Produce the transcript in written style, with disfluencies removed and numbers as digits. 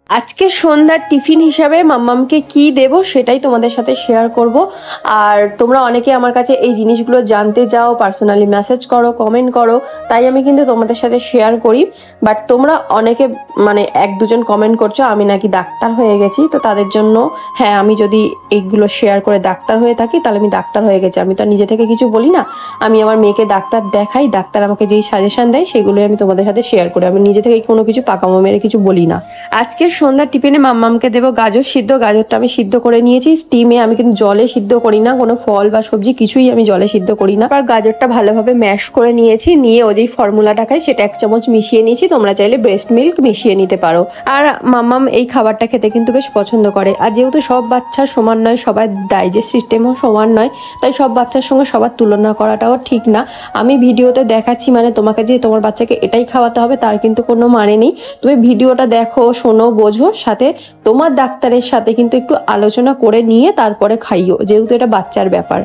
আজকে সন্ধ্যার টিফিন হিসাবে মাম্মামকে কি দেব সেটাই তোমাদের সাথে শেয়ার করব। আর তোমরা অনেকে আমার কাছে এই জিনিসগুলো জানতে যাও, পার্সোনালি মেসেজ করো, কমেন্ট করো, তাই আমি কিন্তু তোমাদের সাথে শেয়ার করি। বাট তোমরা অনেকে মানে এক দুজন কমেন্ট করছো আমি নাকি ডাক্তার হয়ে গেছি, তো তাদের জন্য হ্যাঁ, আমি যদি এইগুলো শেয়ার করে ডাক্তার হয়ে থাকি তাহলে আমি ডাক্তার হয়ে গেছি। আমি তো নিজে থেকে কিছু বলি না, আমি আমার মেয়েকে ডাক্তার দেখাই, ডাক্তার আমাকে যেই সাজেশন দেয় সেগুলোই আমি তোমাদের সাথে শেয়ার করি। আমি নিজে থেকে কোনো কিছু পাকামো মেরে কিছু বলি না। আজকের সন্ধ্যার টিফিনে মাম্মামকে দেবো গাজর সিদ্ধ। গাজরটা আমি সিদ্ধ করে নিয়েছি স্টিমে, আমি কিন্তু জলে সিদ্ধ করি না, কোনো ফল বা সবজি কিছুই আমি জলে সিদ্ধ করি না। আর গাজরটা ভালোভাবে ম্যাশ করে নিয়েছি, নিয়ে ও যেই ফর্মুলাটা খাই সেটা 1 চামচ মিশিয়ে নিয়েছি। তোমরা চাইলে ব্রেস্ট মিল্ক মিশিয়ে নিতে পারো। আর মাম্মাম এই খাবারটা খেতে কিন্তু বেশ পছন্দ করে। আর যেহেতু সব বাচ্চা সমান নয়, সবার ডাইজেস্ট সিস্টেমও সমান নয়, তাই সব বাচ্চার সঙ্গে সবার তুলনা করাটাও ঠিক না। আমি ভিডিওতে দেখাচ্ছি মানে তোমাকে যে তোমার বাচ্চাকে এটাই খাওয়াতে হবে তার কিন্তু কোনো মানে নেই। তুমি ভিডিওটা দেখো, শোনো, বোঝো, সাথে তোমার ডাক্তারের সাথে কিন্তু একটু আলোচনা করে নিয়ে তারপরে খাইও, যেহেতু এটা বাচ্চার ব্যাপার।